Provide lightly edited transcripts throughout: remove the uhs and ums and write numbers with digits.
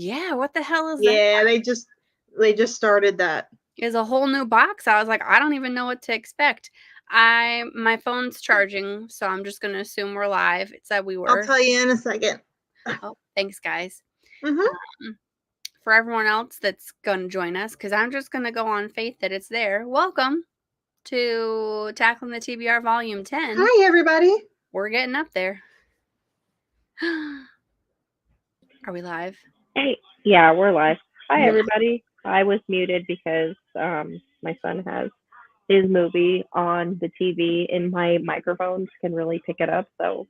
Yeah, what the hell is that? Yeah, they just started that. It's a whole new box. I was like, I don't even know what to expect. My phone's charging, so I'm just gonna assume we're live. It said we were. I'll tell you in a second. Oh, thanks, guys. Mm-hmm. For everyone else that's gonna join us, because I'm just gonna go on faith that it's there. Welcome to Tackling the TBR Volume 10. Hi, everybody. We're getting up there. Are we live? Hey, yeah, we're live. Hi, everybody. I was muted because my son has his movie on the TV, and my microphones can really pick it up. So,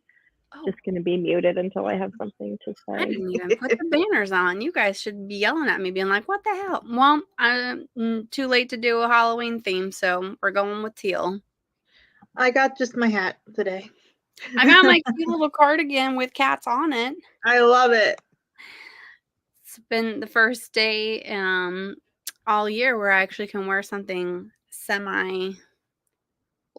just going to be muted until I have something to say. I didn't even put the banners on. You guys should be yelling at me, being like, "What the hell?" Well, I'm too late to do a Halloween theme, so we're going with teal. I got just my hat today. I got my cute little cardigan with cats on it. I love it. It's been the first day all year where I actually can wear something semi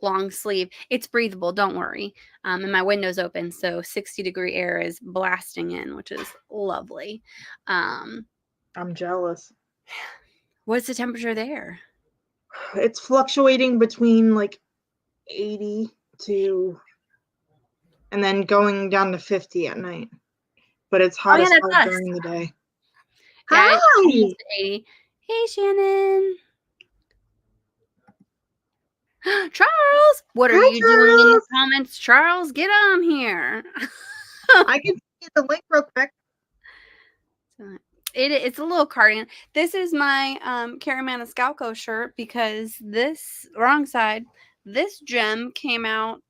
long sleeve. It's breathable, don't worry. And my window's open, so 60-degree air is blasting in, which is lovely. I'm jealous. What's the temperature there? It's fluctuating between like 80 to, and then going down to 50 at night. But it's hot as hell during the day. Yeah, Hi! Hey, Shannon. Charles, what are you doing in the comments? Charles, get on here. I can get the link real quick. It's a little cardigan. This is my Carrie Maniscalco shirt because this gem came out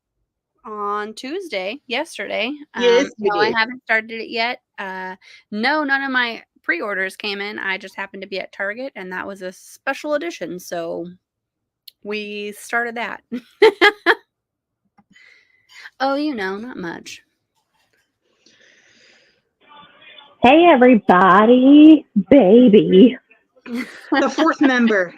on Tuesday, yesterday. Yes, no, I haven't started it yet. No, none of my pre-orders came in. I just happened to be at Target, and that was a special edition, so we started that. Oh, not much. Hey, everybody, baby. The fourth member.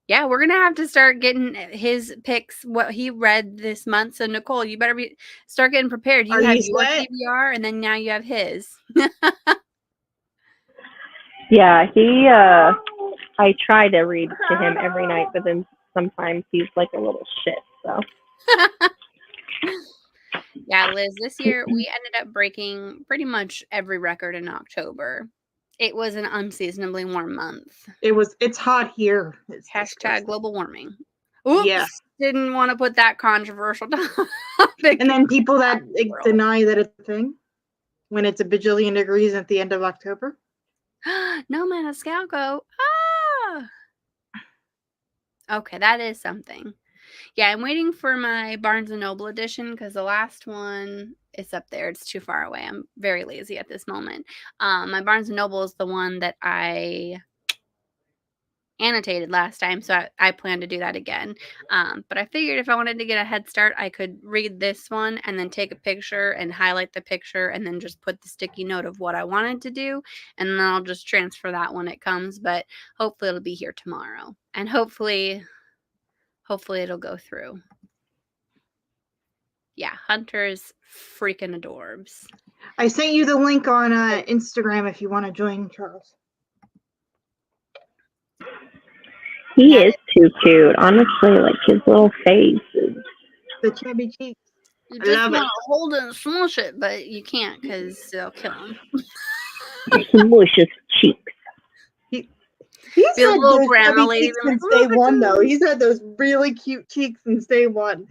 Yeah, we're going to have to start getting his picks, what he read this month. So, Nicole, you better start getting prepared. You have your TBR, and then now you have his. Yeah, I try to read to him every night, but then sometimes he's like a little shit, so. Yeah, Liz, this year we ended up breaking pretty much every record in October. It was an unseasonably warm month. It's hot here. It's # global warming. Oops, yes. Didn't want to put that controversial topic. And then people that deny that it's a thing when it's a bajillion degrees at the end of October. No, Maniscalco. Okay, that is something. Yeah, I'm waiting for my Barnes & Noble edition because the last one is up there. It's too far away. I'm very lazy at this moment. My Barnes & Noble is the one that I annotated last time, so I plan to do that again. But I figured if I wanted to get a head start, I could read this one and then take a picture and highlight the picture and then just put the sticky note of what I wanted to do, and then I'll just transfer that when it comes. But hopefully it'll be here tomorrow, and hopefully it'll go through. Yeah, Hunter's freaking adorbs. I sent you the link on Instagram if you want to join, Charles. He is too cute. Honestly, like his little face is... The chubby cheeks. You just want to hold it and smush it, but you can't because it'll kill him. Smush his cheeks. He's had those chubby cheeks since day one, though. He's had those really cute cheeks since day one.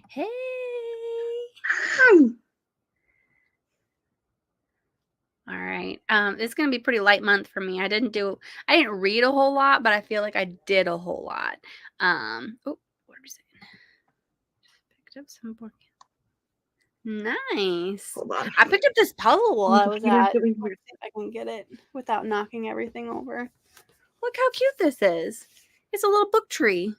Hey. Hi. All right. It's gonna be a pretty light month for me. I didn't read a whole lot, but I feel like I did a whole lot. What are we saying? Picked up some more. Nice. Hold on. I picked up this puzzle while I was at. Let's see if I can get it without knocking everything over. Look how cute this is. It's a little book tree.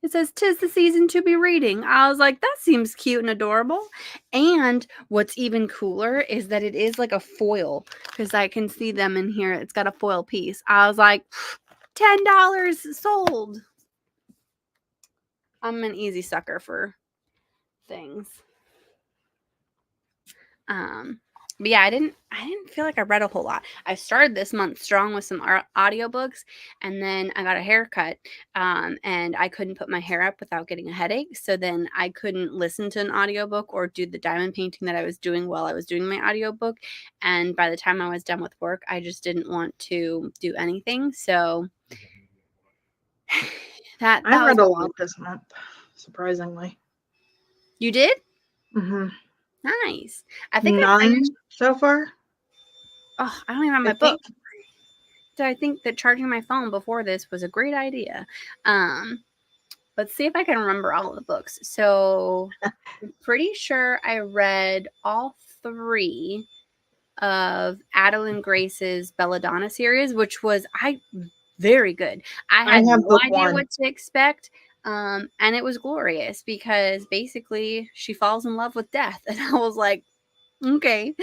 It says, "'Tis the season to be reading." I was like, that seems cute and adorable. And what's even cooler is that it is like a foil, because I can see them in here. It's got a foil piece. I was like, $10 sold. I'm an easy sucker for things. But yeah, I didn't feel like I read a whole lot. I started this month strong with some audiobooks, and then I got a haircut, and I couldn't put my hair up without getting a headache. So then I couldn't listen to an audiobook or do the diamond painting that I was doing while I was doing my audiobook. And by the time I was done with work, I just didn't want to do anything. So that I was read a lot this month, surprisingly. You did? Mm-hmm. Nice. I think 9 so far. Oh, I don't even have my book. So I think that charging my phone before this was a great idea. Let's see if I can remember all of the books. So I'm pretty sure I read all 3 of Adeline Grace's Belladonna series, which was very good. I had no idea what to expect. And it was glorious because basically she falls in love with death. And I was like, okay.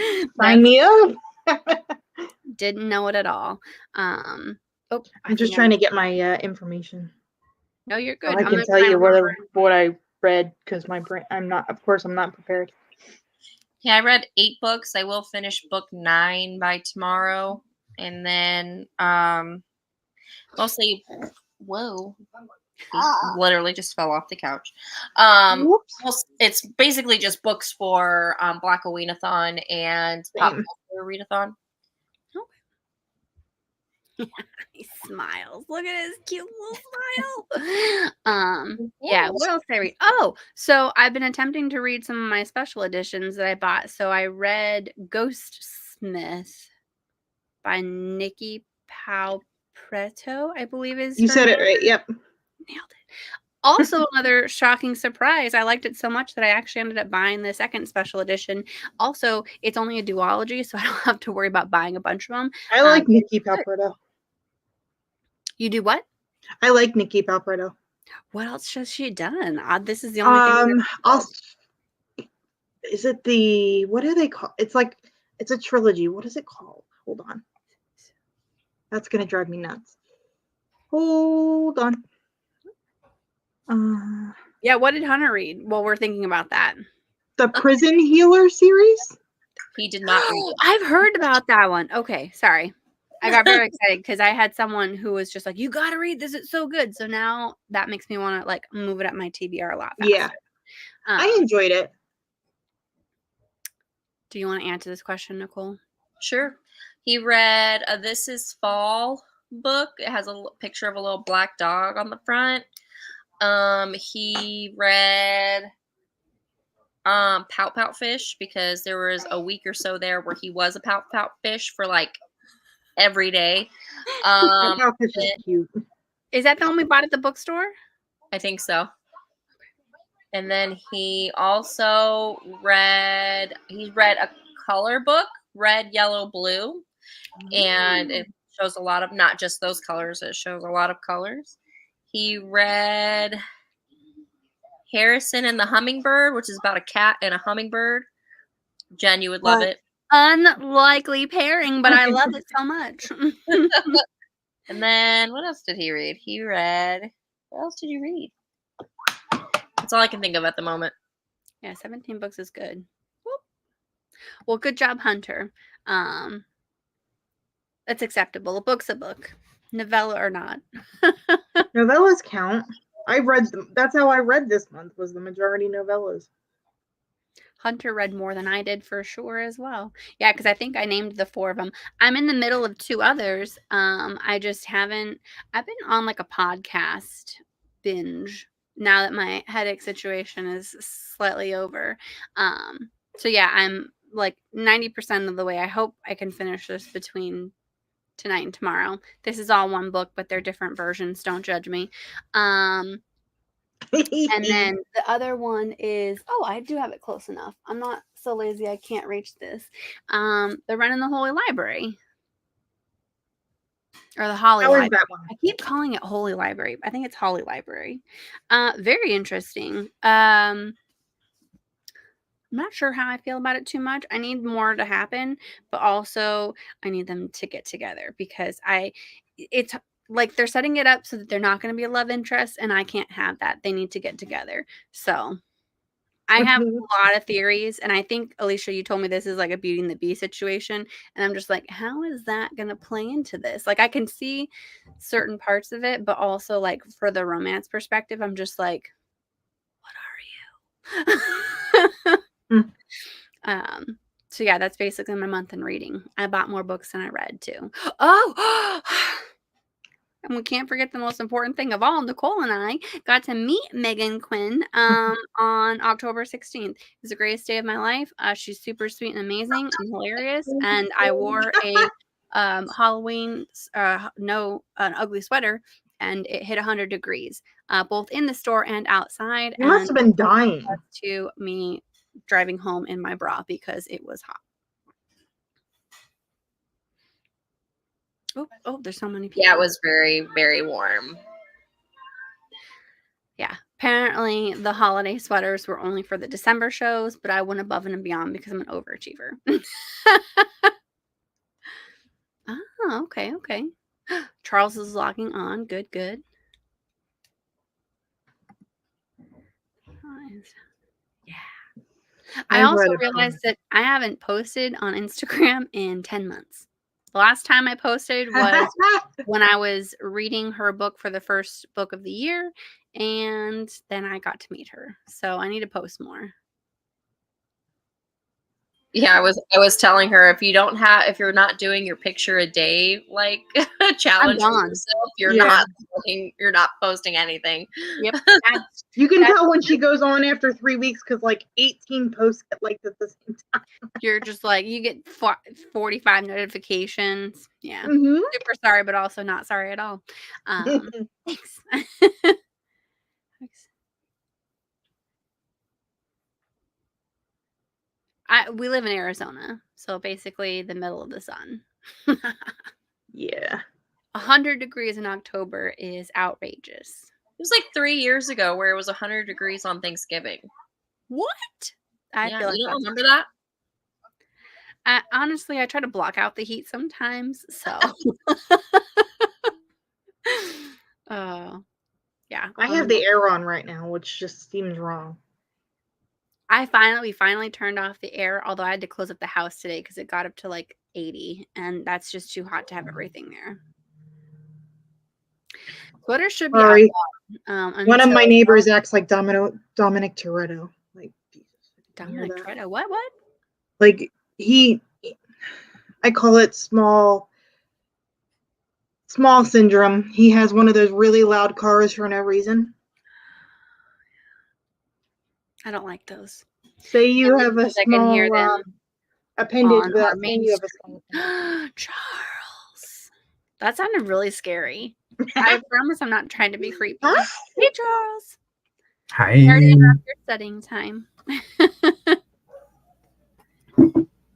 Sign me up. Didn't know it at all. I'm just trying to get my information. No, you're good. I can tell you what I read because my brain. I'm not prepared. Yeah, I read 8 books. I will finish book 9 by tomorrow, and then mostly. Whoa. He literally just fell off the couch. It's basically just books for Black Aweenathon and Pop Culture Readathon. He smiles. Look at his cute little smile. Yeah, what else did I read? Oh, so I've been attempting to read some of my special editions that I bought. So I read Ghostsmith by Nikki Palpretto, I believe is You her said name. it right. Yep. Nailed it. Also, another shocking surprise. I liked it so much that I actually ended up buying the second special edition. Also, it's only a duology, so I don't have to worry about buying a bunch of them. I like Nikki Palpretto. You do what? I like Nikki Palpretto. What else has she done? This is the only thing. Is it what do they call? It's a trilogy. What is it called? Hold on. That's gonna drive me nuts. Hold on. Yeah, what did Hunter read? Well, we're thinking about that. The Prison Healer series? He did not read it. I've heard about that one. Okay, sorry. I got very excited because I had someone who was just like, you got to read this. It's so good. So now that makes me want to move it up my TBR a lot faster. Yeah. I enjoyed it. Do you want to answer this question, Nicole? Sure. He read a This Is Fall book. It has a picture of a little black dog on the front. He read Pout Pout Fish because there was a week or so there where he was a Pout Pout Fish for every day. Pout Pout Fish is cute. Is that the one we bought at the bookstore? I think so. And then he also read a color book, Red, Yellow, Blue. And it shows a lot of, not just those colors, it shows a lot of colors. He read Harrison and the Hummingbird, which is about a cat and a hummingbird. Jen, you would love it. Unlikely pairing, but I love it so much. And then what else did he read? What else did you read? That's all I can think of at the moment. Yeah, 17 books is good. Well, good job, Hunter. That's acceptable. A book's a book. Novella or not. Novellas count. I read them. That's how I read this month, was the majority novellas. Hunter read more than I did for sure as well. Yeah, because I think I named the 4 of them. I'm in the middle of 2 others. I just haven't. I've been on a podcast binge now that my headache situation is slightly over. So yeah, I'm 90% of the way. I hope I can finish this between tonight and tomorrow. This is all one book, but they're different versions. Don't judge me. And then the other one is, I do have it close enough. I'm not so lazy I can't reach this. The Ren in the Holy Library. Or the Holly Library. That one? I keep calling it Holy Library. I think it's Holly Library. Very interesting. I'm not sure how I feel about it too much. I need more to happen, but also I need them to get together because it's they're setting it up so that they're not going to be a love interest, and I can't have that. They need to get together. So I have a lot of theories, and I think, Alicia, you told me this is like a Beauty and the Beast situation, and I'm just like, how is that going to play into this? Like, I can see certain parts of it, but also, like, for the romance perspective, I'm just like, what are you? So yeah, that's basically my month in reading. I bought more books than I read, too. Oh! And we can't forget the most important thing of all. Nicole and I got to meet Megan Quinn on October 16th. It was the greatest day of my life. She's super sweet and amazing and hilarious. And I wore a Halloween, an ugly sweater, and it hit 100 degrees, both in the store and outside. You must have been dying. To me driving home in my bra because it was hot. Oh, there's so many people. Yeah, it was very, very warm. Yeah. Apparently, the holiday sweaters were only for the December shows, but I went above and beyond because I'm an overachiever. Oh, okay. Charles is logging on. Good. Yeah. I also realized that I haven't posted on Instagram in 10 months. The last time I posted was when I was reading her book for the first book of the year, and then I got to meet her. So I need to post more. Yeah, I was telling her if you're not doing your picture a day like challenge for yourself, you're not posting anything. Yep. You can tell when she goes on after 3 weeks because like 18 posts get liked at the same time. You're just like, you get 45 notifications. Yeah. Mm-hmm. Super sorry, but also not sorry at all. Thanks. We live in Arizona, so basically the middle of the sun. Yeah. 100 degrees in October is outrageous. It was like 3 years ago where it was 100 degrees on Thanksgiving. What? I feel like you don't remember that? Honestly, I try to block out the heat sometimes, so. Yeah. I have the air on right now, which just seems wrong. We finally turned off the air, although I had to close up the house today because it got up to like 80, and that's just too hot to have everything there. Sweater should be Sorry. One of my neighbors acts like Dominic Toretto. Like Dominic Toretto. What? Like I call it small syndrome. He has one of those really loud cars for no reason. I don't like those. Say you have a small appendage without saying you have a small Charles. That sounded really scary. I promise I'm not trying to be creepy. Hey, Charles. Hi. Already in our setting time.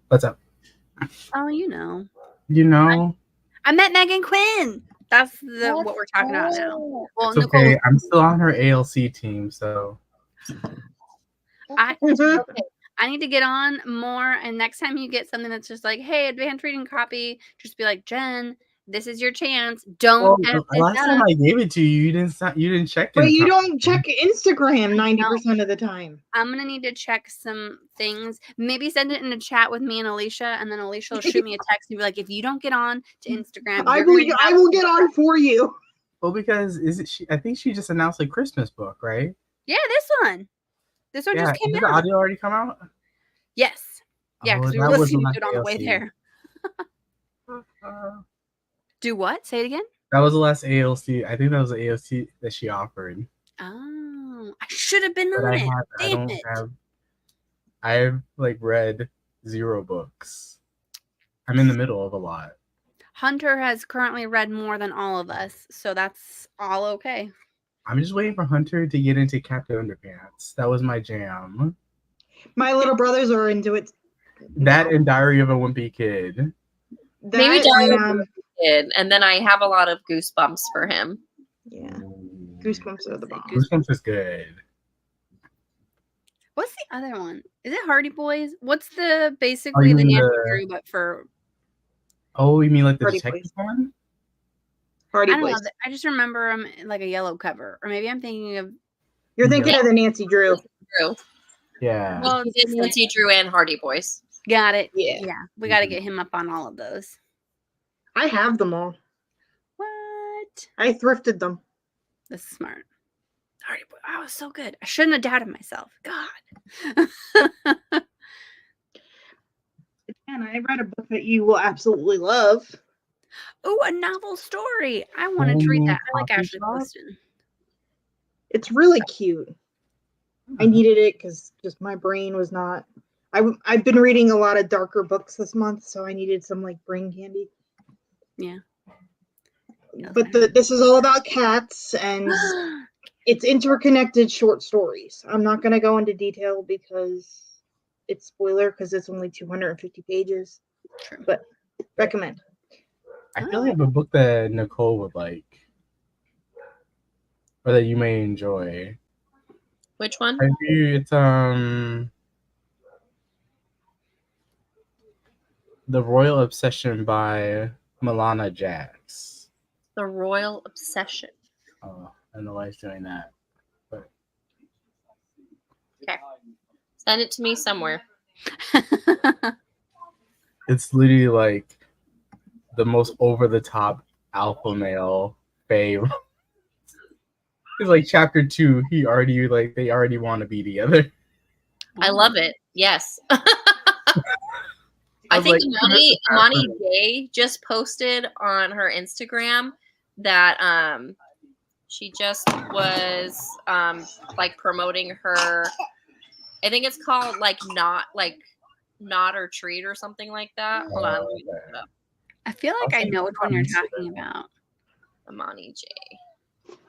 What's up? Oh, you know. I met Megan Quinn. That's what we're talking about now. Well, it's okay. I'm still on her ALC team, so. I need to get on more, and next time you get something that's just like, hey, advanced reading copy, just be like, Jen, this is your chance. Don't last time I gave it to you, you didn't check it. But you don't check Instagram 90% of the time. I'm gonna need to check some things. Maybe send it in a chat with me and Alicia, and then Alicia will shoot me a text and be like, if you don't get on to Instagram, I will get on for you. Well, because I think she just announced a Christmas book, right? Yeah, this one. This one just came out. Did the audio already come out? Yes. Yeah, because we were listening to it on the way there. Do what? Say it again? That was the last ALC. I think that was the ALC that she offered. Oh, I should have been on it. I've like read 0 books. I'm in the middle of a lot. Hunter has currently read more than all of us, so that's all okay. I'm just waiting for Hunter to get into Captain Underpants. That was my jam. My little brothers are into it. That and Diary of a Wimpy Kid. Maybe Diary of a Wimpy Kid, and then I have a lot of Goosebumps for him. Yeah, Goosebumps are the bomb. Goosebumps is good. What's the other one? Is it Hardy Boys? What's basically the Nancy Drew, but for? Oh, you mean like the detective one? Hardy Boys. Boys. I just remember them like a yellow cover, or maybe I'm thinking of. You're thinking of the Nancy Drew. Yeah. Well, He did Nancy Drew and Hardy Boys. got it. Yeah. Yeah, we got to get him up on all of those. I have them all. What? I thrifted them. This is smart. Hardy Boy. I was so good. I shouldn't have doubted myself. God. And I read a book that you will absolutely love. Oh, a novel story. I wanted to read that. I like Coffee Ashley Shop? Poston. It's really cute. I needed it because just my brain was not. I've been reading a lot of darker books this month, so I needed some like brain candy. Yeah. But this is all about cats, and it's interconnected short stories. I'm not going to go into detail because it's spoiler because it's only 250 pages. True. But recommend. I feel like a book that Nicole would like, or that you may enjoy. Which one? It's The Royal Obsession by Milana Jax. The Royal Obsession. Oh, I don't know why he's doing that. But Okay. Send it to me somewhere. it's literally like the most over the top alpha male babe. It's like chapter 2, they already want to be together. I love it. Yes. I think Imani J just posted on her Instagram that she just was like promoting her. I think it's called like not or treat or something like that. Hold on, let me look it up. I feel like I know which one you're talking about. Imani J.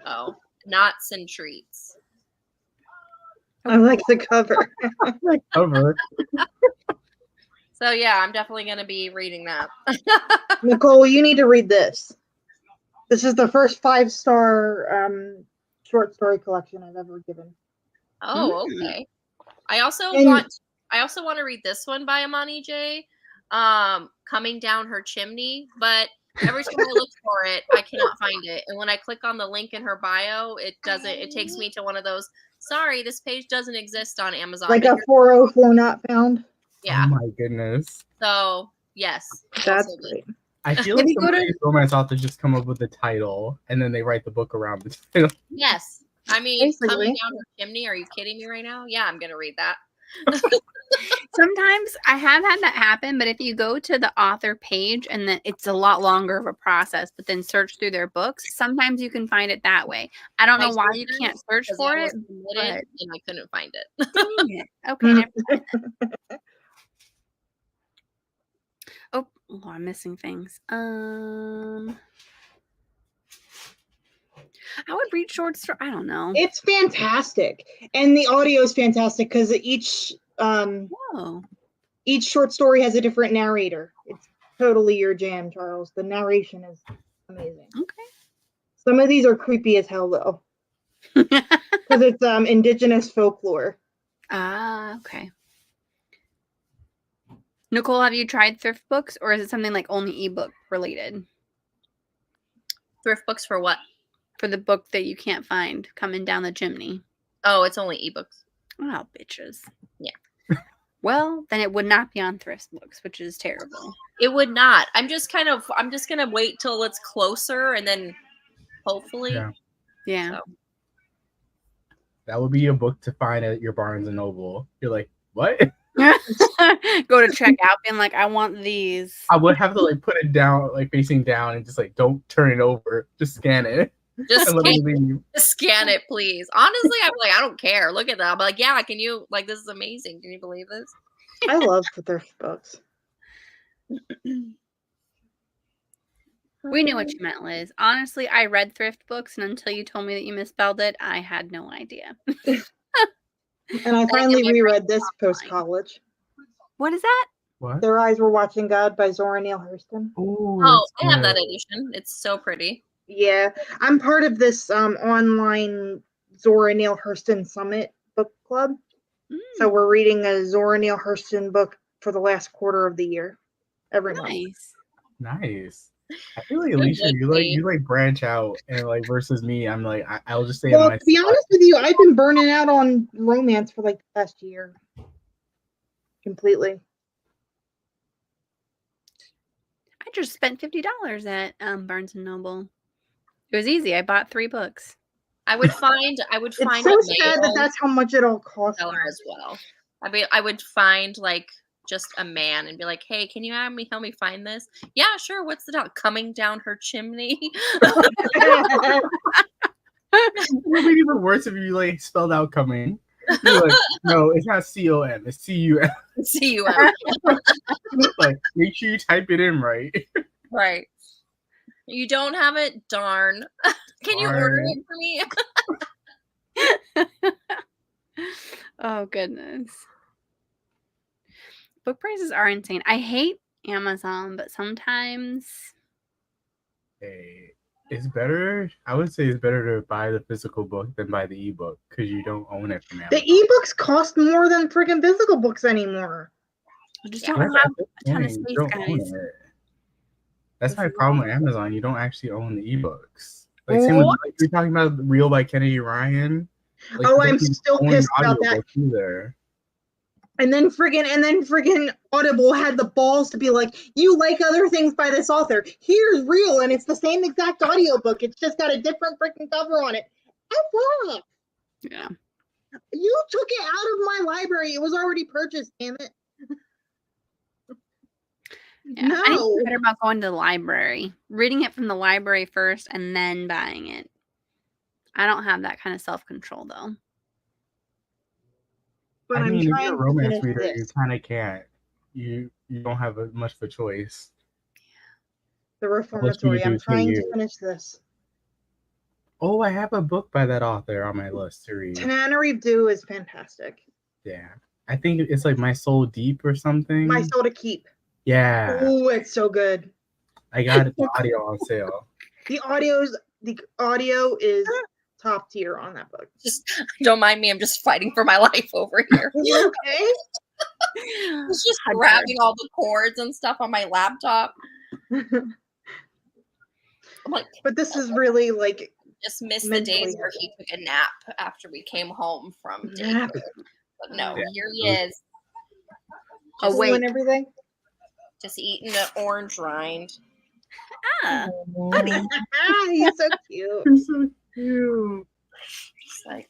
Oh, knots and treats. I like the cover. Cover. So yeah, I'm definitely gonna be reading that. Nicole, you need to read this. This is the first 5-star short story collection I've ever given. Oh, okay. I also want to read this one by Imani J. Coming Down Her Chimney, but every time I look for it, I cannot find it. And when I click on the link in her bio, it takes me to one of those, sorry, this page doesn't exist on Amazon. Like a 404 not found? Yeah. Oh my goodness. So, yes. That's great. I feel like some of these romance authors just come up with the title and then they write the book around the title. Yes. I mean, Basically. Coming Down Her Chimney, are you kidding me right now? Yeah, I'm going to read that. Sometimes I have had that happen, but if you go to the author page and then it's a lot longer of a process, but then search through their books, sometimes you can find it that way. I don't know why you can't search for it, but and I couldn't find it. dang it. Okay. Never mind. Oh, I'm missing things. I would read short story. I don't know. It's fantastic, and the audio is fantastic because each short story has a different narrator. It's totally your jam, Charles. The narration is amazing. Okay. Some of these are creepy as hell, though, because it's indigenous folklore. Ah, okay. Nicole, have you tried thrift books, or is it something like only ebook related? Thrift books for what? For the book that you can't find, Coming Down the Chimney. Oh, it's only ebooks. Oh, bitches. Yeah. Well, then it would not be on thrift books, which is terrible. It would not. I'm just gonna wait till it's closer and then hopefully. Yeah. So. That would be a book to find at your Barnes and Noble. You're like, what? Go to checkout being like, I want these. I would have to like put it down, like facing down, and just like don't turn it over. Just scan it. Just scan it, please. Honestly, I'm like, I don't care. Look at that. I'm like, yeah, can you, like, this is amazing. Can you believe this? I love the thrift books. We knew what you meant, Liz. Honestly, I read thrift books, and until you told me that you misspelled it, I had no idea. And I finally reread this post-college. What is that? What? Their Eyes Were Watching God by Zora Neale Hurston. Ooh, oh, I have that edition. It's so pretty. Yeah, I'm part of this online Zora Neale Hurston Summit book club. So we're reading a Zora Neale Hurston book for the last quarter of the year every month. Nice. I feel like Alicia, you like branch out, and like versus me, I'm like I'll just say. Well, to be honest with you, I've been burning out on romance for like the past year. Completely. I just spent $50 at Barnes and Noble. It was easy. I bought 3 books. I would find It's so sad that that's how much it all costs. Seller as well. I mean, I would find like just a man and be like, "Hey, can you help me find this?" Yeah, sure. What's the dog coming down her chimney? It would be even worse if you like spelled out coming. You're like, no, it's not C-O-M, it's C-U-M. C-U-M. Like, make sure you type it in right. Right. You don't have it? Darn. Can you order it for me? Oh, goodness. Book prices are insane. I hate Amazon, but sometimes... Hey, it's better. I would say it's better to buy the physical book than buy the ebook because you don't own it from Amazon. The ebooks cost more than freaking physical books anymore. I just don't have a ton of space, guys. That's my problem with Amazon. You don't actually own the ebooks. Like, same with, like you're talking about Real by Kennedy Ryan. Like, I'm still pissed about that. Either. And then friggin' Audible had the balls to be like, you like other things by this author. Here's Real, and it's the same exact audiobook. It's just got a different freaking cover on it. F Yeah. You took it out of my library. It was already purchased, damn it. Yeah, no. I need to be better about going to the library, reading it from the library first, and then buying it. I don't have that kind of self-control, though. But I mean, if you're a romance reader, you kind of can't. You don't have much of a choice. The Reformatory. I'm trying to finish this. Oh, I have a book by that author on my list to read. Tananarive Dew is fantastic. Yeah. I think it's like My Soul Deep or something. My Soul to Keep. Yeah. Oh, it's so good. I got the audio on sale. The audio is top tier on that book. Just don't mind me. I'm just fighting for my life over here. You okay? It's just grabbing all the cords and stuff on my laptop. I'm like, but this is really like just missed the days where he took a nap after we came home from daycare. But no, here he is. Oh wait, and everything. Just eating the orange rind. Buddy. He's so cute. He's so cute. It's like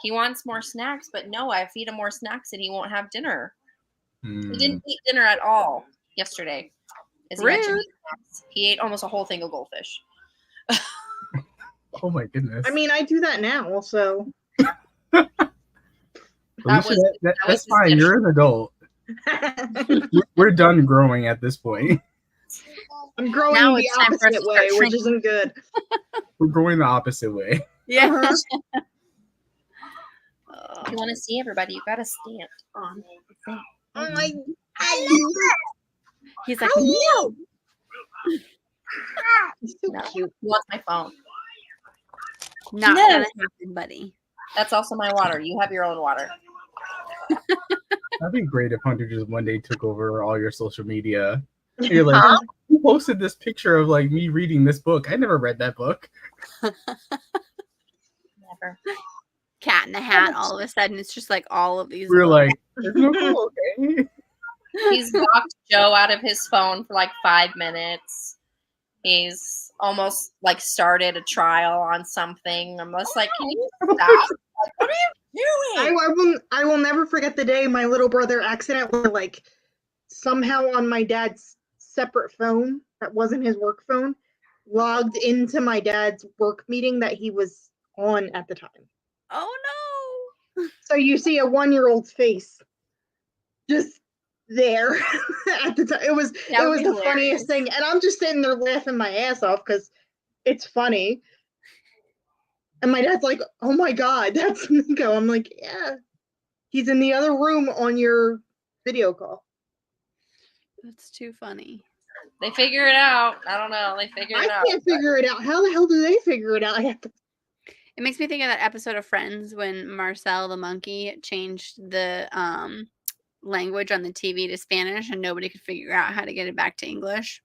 he wants more snacks, but no, I feed him more snacks and he won't have dinner. He didn't eat dinner at all yesterday. He ate almost a whole thing of goldfish. Oh my goodness. I mean, I do that now, so. That's fine. You're an adult. We're done growing at this point. I'm growing now the opposite way, which isn't good. We're going the opposite way. Yeah. If you want to see everybody, you gotta stand on the thing. Oh my! He's like, no. He's so cute. He wants my phone. Not gonna happen, buddy. That's also my water. You have your own water. That'd be great if Hunter just one day took over all your social media. You're like, you posted this picture of like me reading this book. I never read that book. Never. Cat in the Hat. All of a sudden, it's just like all of these. We're like, okay. He's knocked Joe out of his phone for like 5 minutes. He's almost like started a trial on something. I'm just like, can you stop? Like, what are you doing? I will never forget the day my little brother accidentally like somehow on my dad's separate phone that wasn't his work phone logged into my dad's work meeting that he was on at the time. Oh no. So you see a 1-year-old's face just there at the time. It was the funniest thing. And I'm just sitting there laughing my ass off because it's funny. And my dad's like, oh my God, that's Nico. I'm like, yeah. He's in the other room on your video call. That's too funny. They figure it out. I don't know. They figure it out. I can't figure it out. How the hell do they figure it out? It makes me think of that episode of Friends when Marcel the monkey changed the language on the TV to Spanish and nobody could figure out how to get it back to English.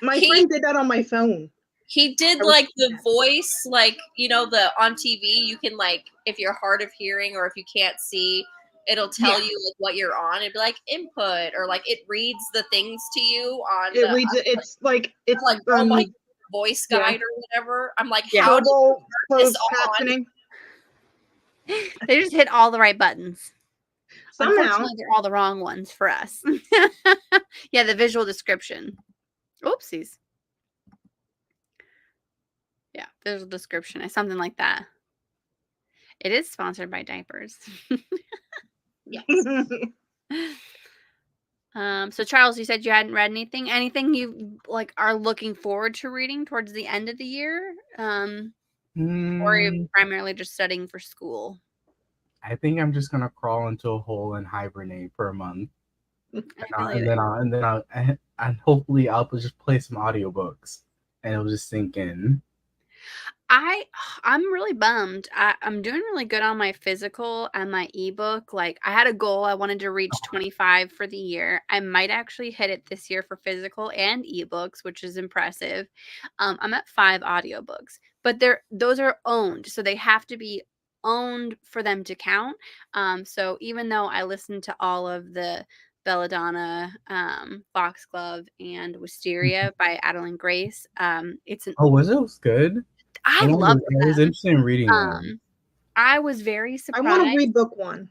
My friend did that on my phone. He did like the voice, like, you know, the on TV, you can like, if you're hard of hearing or if you can't see, it'll tell you like what you're on. It'd be like input, or like it reads the things to you on. It reads. It's like oh my voice guide or whatever. I'm like, how do you turn this captioning? They just hit all the right buttons. Somehow. Unfortunately, they're all the wrong ones for us. Yeah, the visual description. Oopsies. Yeah, visual description. Something like that. It is sponsored by diapers. Yes. So Charles, you said you hadn't read anything. Anything you like are looking forward to reading towards the end of the year? Or are you primarily just studying for school? I think I'm just gonna crawl into a hole and hibernate for a month, and hopefully I'll just play some audiobooks and it'll just sink in. I'm really bummed. I'm doing really good on my physical and my ebook. Like I had a goal. I wanted to reach 25 for the year. I might actually hit it this year for physical and ebooks, which is impressive. I'm at 5 audiobooks, but those are owned. So they have to be owned for them to count. So even though I listened to all of the Belladonna, Foxglove, and Wisteria by Adeline Grace, it's an was it good? I love it. I was interested in reading them. I was very surprised. I want to read book 1.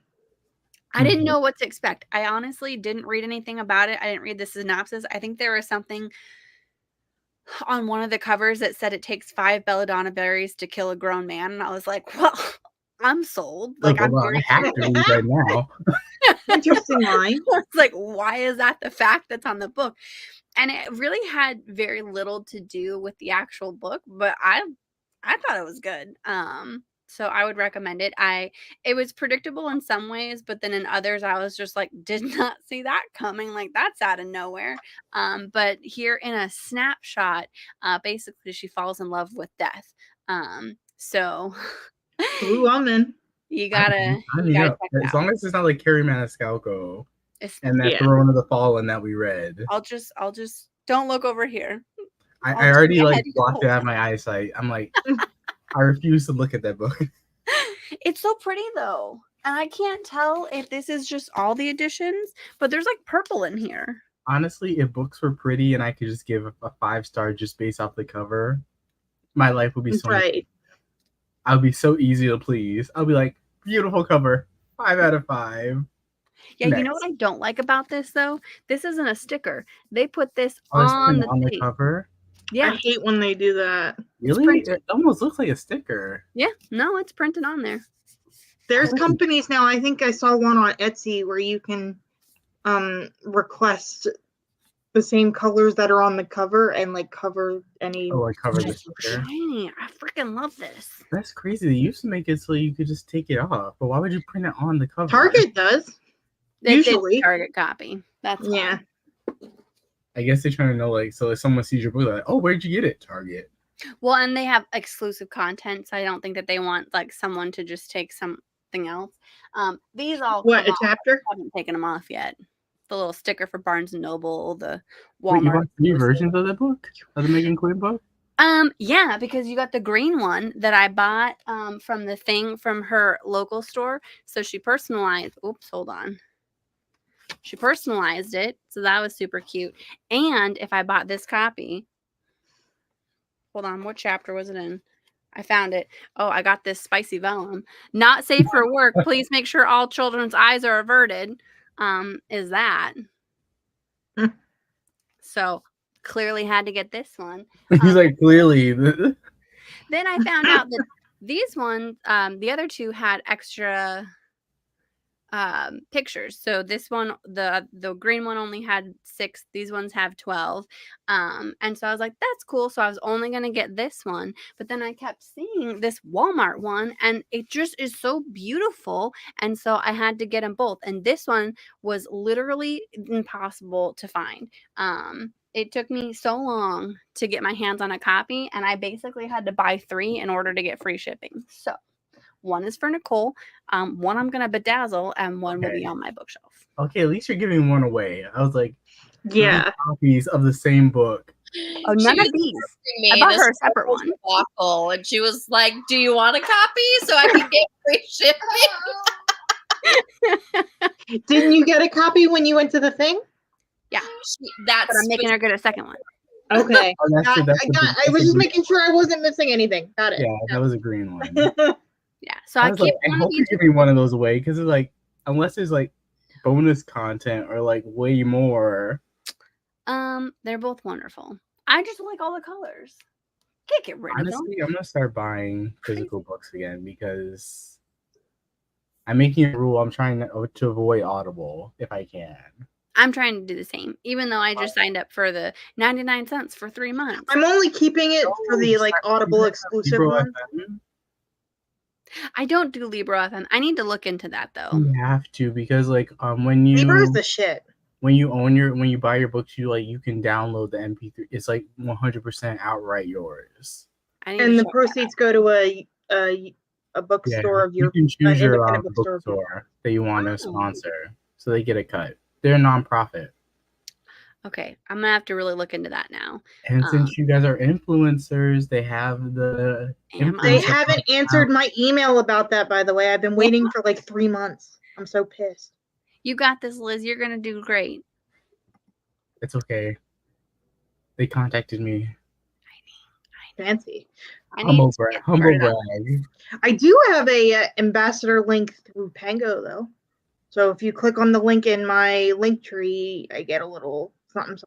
I didn't know what to expect. I honestly didn't read anything about it. I didn't read the synopsis. I think there was something on one of the covers that said it takes 5 belladonna berries to kill a grown man. And I was like, well, I'm sold. Like, I have to read right now. Interesting line. It's like, why is that the fact that's on the book? And it really had very little to do with the actual book, but I thought it was good. So I would recommend it. It was predictable in some ways, but then in others I was just like, did not see that coming. Like that's out of nowhere. But here in a snapshot, basically she falls in love with death. So ooh, I'm in. You gotta check it as long as it's not like Carrie Maniscalco and that Throne of the Fallen that we read. I'll just don't look over here. I already like blocked it out of my eyesight. I'm like, I refuse to look at that book. It's so pretty though. And I can't tell if this is just all the editions, but there's like purple in here. Honestly, if books were pretty and I could just give a 5-star just based off the cover, my life would be so right. I would be so easy to please. I'll be like, beautiful cover, 5 out of 5. Yeah, next. You know what I don't like about this though? This isn't a sticker. They put this on the cover. Yeah. I hate when they do that. Really? It almost looks like a sticker. Yeah. No, it's printed on there. There's companies now. I think I saw one on Etsy where you can request the same colors that are on the cover and like cover any. Oh, like cover the sticker. Shiny. I freaking love this. That's crazy. They used to make it so you could just take it off. But why would you print it on the cover? Target does. Usually. Target copy. That's yeah. Fine. I guess they're trying to know, like, so if someone sees your book, they're like, oh, where'd you get it? Target. Well, and they have exclusive content, so I don't think that they want like someone to just take something else. These all a chapter? I haven't taken them off yet. The little sticker for Barnes and Noble, the Walmart. Wait, you want 3 versions of that book? Of the Megan Quinn book? Yeah, because you got the green one that I bought from the thing from her local store. So she personalized. Oops, hold on. She personalized it, so that was super cute. And if I bought this copy, hold on, what chapter was it in? I found it. Oh, I got this spicy vellum. Not safe for work. Please make sure all children's eyes are averted. Is that? So clearly had to get this one. He's like, clearly. Then I found out that these ones, the other 2 had extra pictures. So this one, the green one only had 6. These ones have 12. And so I was like, that's cool. So I was only going to get this one. But then I kept seeing this Walmart one and it just is so beautiful. And so I had to get them both. And this one was literally impossible to find. It took me so long to get my hands on a copy. And I basically had to buy 3 in order to get free shipping. So one is for Nicole, one I'm going to bedazzle, and one will be on my bookshelf. Okay, at least you're giving one away. I was like, yeah, copies of the same book. Oh, none of these. I bought her a separate one. Awful. And she was like, do you want a copy so I can get free shipping? Didn't you get a copy when you went to the thing? Yeah, That's but I'm making her get a second one. Okay. Oh, that's I was just making sure I wasn't missing anything. Got it. Yeah, that was a green one. Yeah, so I was keep like, I one hope of you're each. giving one of those away because it's like, unless there's like bonus content or like way more. They're both wonderful. I just like all the colors. Can't get rid of them. Honestly, I'm gonna start buying physical books again because I'm making a rule. I'm trying to avoid Audible if I can. I'm trying to do the same, even though I just signed up for the 99 cents for 3 months. I'm only keeping it for the like Audible exclusive one. I don't do Libra FM. I need to look into that though. You have to because like when you Libra is the shit. When you buy your books, you can download the MP3. It's like 100% outright yours. And the proceeds go to a bookstore of your you can choose your independent bookstore that you want to sponsor, so they get a cut. They're a nonprofit. Okay, I'm gonna have to really look into that now. And since you guys are influencers, they have the. They haven't answered my email about that, by the way. I've been waiting for like 3 months. I'm so pissed. You got this, Liz. You're gonna do great. It's okay. They contacted me. Fancy. Humble brag. I do have a ambassador link through Pango though. So if you click on the link in my link tree, I get a little something.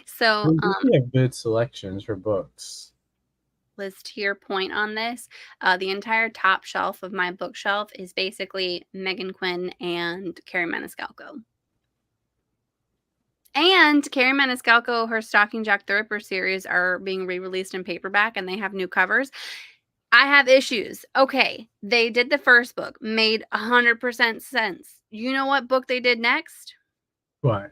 So we have good selections for books. Liz, to your point on this, the entire top shelf of my bookshelf is basically Megan Quinn and Carrie Maniscalco. And Carrie Maniscalco, her Stalking Jack the Ripper series are being re-released in paperback, and they have new covers. I have issues. Okay, they did the first book, made 100% sense. You know what book they did next? What?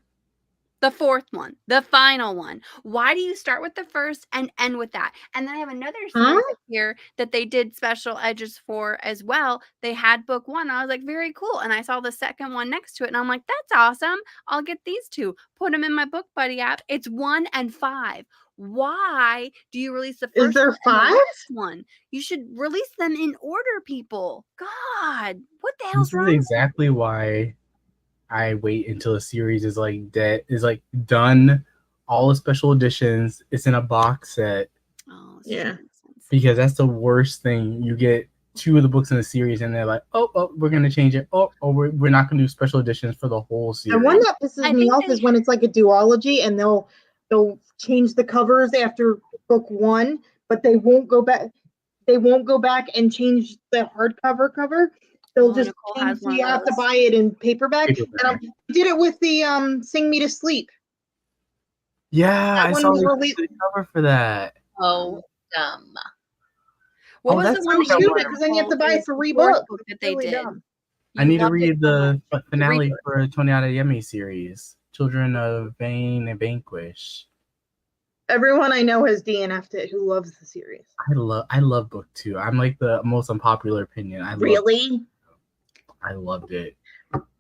The fourth one, the final one. Why do you start with the first and end with that? And then I have another series here that they did special edges for as well. They had book one. I was like, very cool. And I saw the second one next to it. And I'm like, that's awesome. I'll get these two. Put them in my Book Buddy app. It's 1 and 5. Why do you release the first? Is there 5? One? You should release them in order, people. God, what the hell's wrong? This is exactly why I wait until a series is like done, all the special editions. It's in a box set. Oh, yeah. Because that's the worst thing. You get 2 of the books in the series, and they're like, "Oh, we're gonna change it. Oh, we're not gonna do special editions for the whole series." And one that pisses me off is when it's like a duology, and they'll change the covers after book 1, but they won't go back. They won't go back and change the hardcover cover. They'll just change, so you have to buy it in paperback. And I did it with the Sing Me to Sleep. Yeah, I saw the cover for that. Oh, dumb. What was the one stupid? Because then you have to buy 3 books that they did. I need to read the finale for Tony Adeyemi series, Children of Vain and Vanquish. Everyone I know has DNF'd it who loves the series. I love book 2. I'm like the most unpopular opinion. I loved it.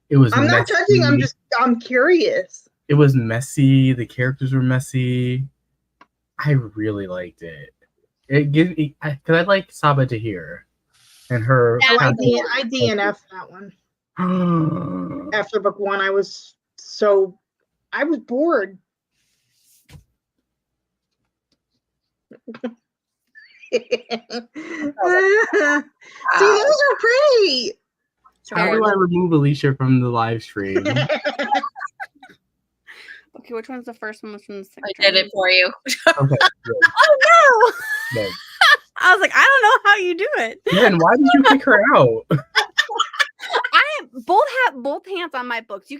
It was. I'm not judging. I'm curious. It was messy. The characters were messy. I really liked it. It gives me because I like Saba Tahir and her. I DNF'd that one. After book 1, I was bored. See, those are pretty. How do I remove Alicia from the live stream? Okay, which one's the first one? Which one's the second? I did it for you. Okay. Oh no! Good. I was like, I don't know how you do it. Then why did you kick her out? I have both hands on my books.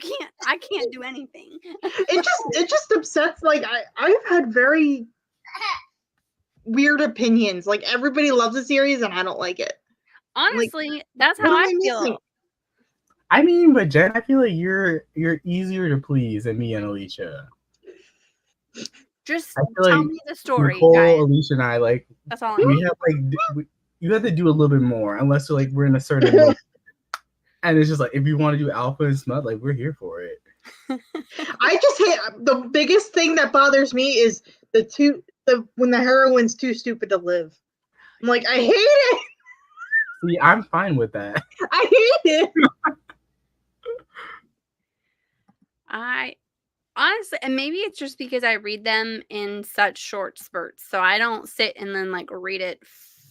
I can't do anything. It just upsets. Like I've had very weird opinions. Like everybody loves the series and I don't like it. Honestly, that's how I feel. Missing? I mean, but Jen, I feel like you're easier to please than me and Alicia. Just tell me the story, Nicole, guys. Alicia, and I that's all. We have you have to do a little bit more, unless we're in a certain mood. And it's just like if you want to do alpha and smut, we're here for it. I just hate the biggest thing that bothers me is when the heroine's too stupid to live. I'm like, I hate it. See, I'm fine with that. I hate it. I honestly, and maybe it's just because I read them in such short spurts. So I don't sit and then like read it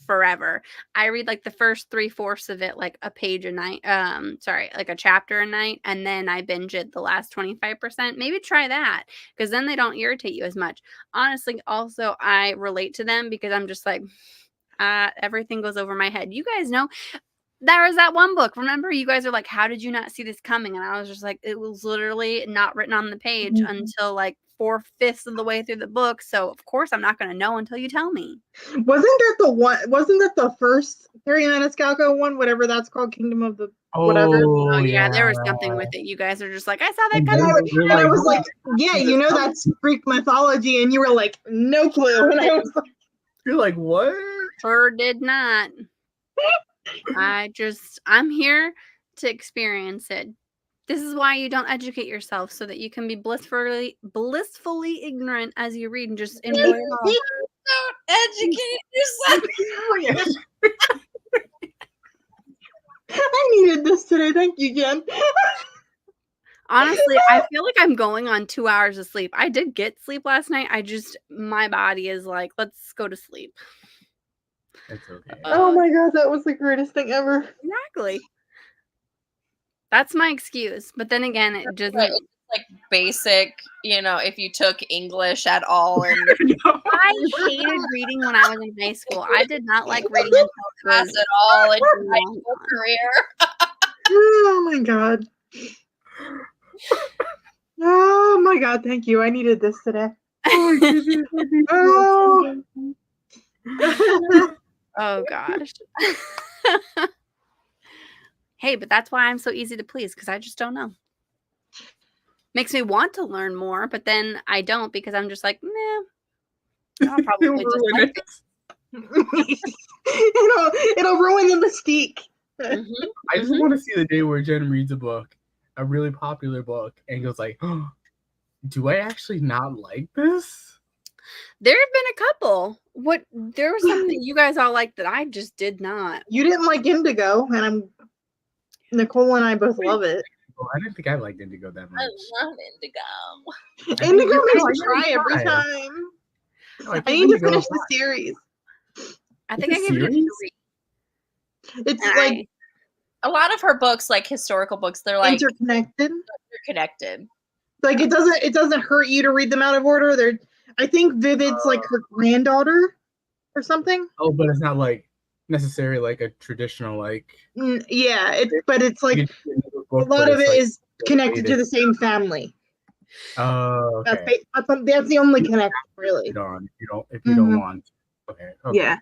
forever. I read like the first 3/4 of it, like a page a night. Like a chapter a night, and then I binge it the last 25%. Maybe try that because then they don't irritate you as much. Honestly, also I relate to them because I'm just like, everything goes over my head. You guys know. There was that one book. Remember, you guys are like, how did you not see this coming? And I was just like, it was literally not written on the page until like 4/5 of the way through the book. So of course I'm not going to know until you tell me. Wasn't that the first Harry Maniscalco one, whatever that's called, Kingdom of the whatever? Oh yeah, there was something with it. You guys are just like, I saw that coming. And I was like, yeah, you know that's Greek mythology, and you were like, no clue. And I was like, you're like, what? Sure did not. I'm here to experience it. This is why you don't educate yourself, so that you can be blissfully ignorant as you read and just enjoy it all. Don't educate yourself. I needed this today. Thank you, Jen. Honestly, I feel like I'm going on 2 hours of sleep. I did get sleep last night. My body is like, let's go to sleep. It's okay. Oh my god, that was the greatest thing ever. Exactly. That's my excuse. But then again, it doesn't. Right. It's like basic, if you took English at all. And I hated reading when I was in high school. I did not like reading until class at all in your high school career. Oh my god. Oh my god, thank you. I needed this today. Oh. Oh gosh. Hey, but that's why I'm so easy to please, because I just don't know. Makes me want to learn more, but then I don't, because I'm just like, nah. I'll probably just like it. It'll ruin the mystique. I just want to see the day where Jen reads a book, a really popular book, and goes like, oh, do I actually not like this? There have been a couple. There was something you guys all liked that I just did not. You didn't like Indigo, and Nicole and I both love it. Oh, I didn't think I liked Indigo that much. I love Indigo. Indigo makes me cry every time. No, I need to finish the series. I think I gave it a 3. It's like a lot of her books, like historical books, they're like interconnected. Like it doesn't hurt you to read them out of order. I think Vivid's like her granddaughter or something. Oh, but it's not like necessarily like a traditional like. Yeah, but it's like a lot of it is connected to the same family. Oh, okay. That's the only connection, really. If you don't want. Okay. Yeah.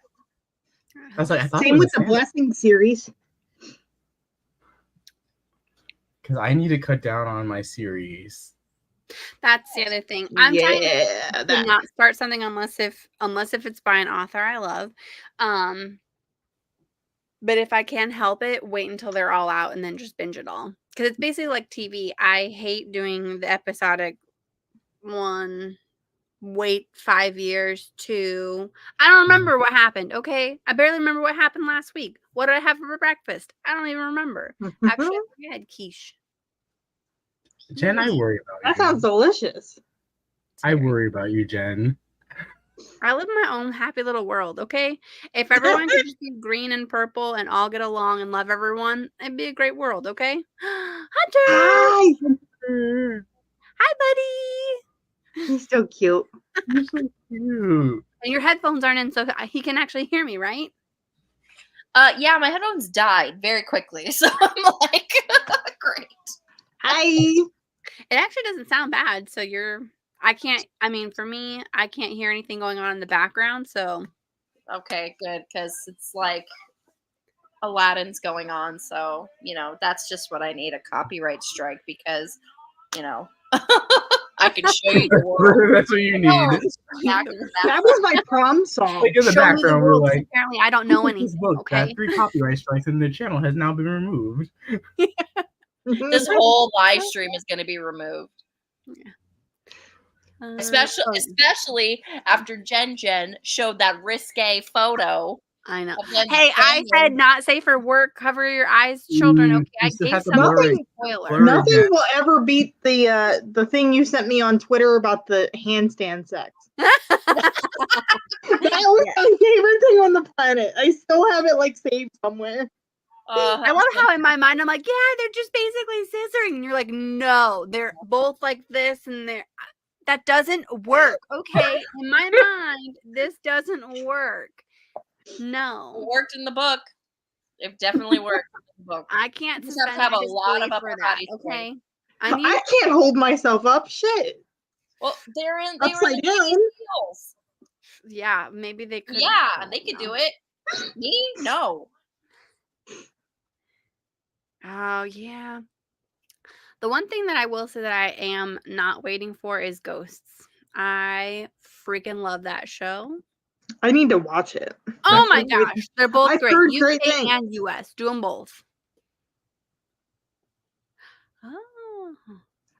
I was like, I thought same with the Blessing series. Because I need to cut down on my series. That's the other thing. I'm trying to not start something unless if it's by an author I love. But if I can help it, wait until they're all out and then just binge it all. Because it's basically like TV. I hate doing the episodic 1, wait 5 years, 2. I don't remember what happened, okay? I barely remember what happened last week. What did I have for breakfast? I don't even remember. Actually, I had quiche. Jen, I worry about you. That sounds delicious. I worry about you, Jen. I live in my own happy little world, okay? If everyone could just be green and purple and all get along and love everyone, it'd be a great world, okay? Hunter! Hi, buddy! He's so cute. You're so cute. And your headphones aren't in, so he can actually hear me, right? Yeah, my headphones died very quickly, so I'm like, great. Hi. It actually doesn't sound bad, so for me, I can't hear anything going on in the background, so. Okay, good, because it's like Aladdin's going on, so, that's just what I need, a copyright strike, because, I can show you the world. That's what you need. That was my prom song. Like in the background, we're like, apparently I don't know anything, okay? 3 copyright strikes and the channel has now been removed. This whole live stream is going to be removed. Yeah. Especially after JenJen showed that risque photo I know. But then Hey, I JenJen- said not safe for work. Cover your eyes, children. Okay, I just gave have to some blur it. spoiler. Blur it. Nothing will ever beat the thing you sent me on Twitter about the handstand sex. That was my favorite thing on the planet. I still have it like saved somewhere. I love how in my mind I'm like, yeah, they're just basically scissoring, and you're like, no, they're both like this, and that doesn't work. Okay, in my mind, this doesn't work. No, it worked in the book. It definitely worked in the book. I can't You just have suspend to have my a lot of disbelief upper for that. body strength. Okay, I I can't hold myself up. Shit. Well, they were in Upside the down. Navy SEALs. yeah, maybe they could. Yeah, they could do it. Me? No. Oh yeah. The one thing that I will say that I am not waiting for is Ghosts. I freaking love that show. I need to watch it. Oh my gosh, they're both I've great. heard UK great things. and US, do them both. Oh,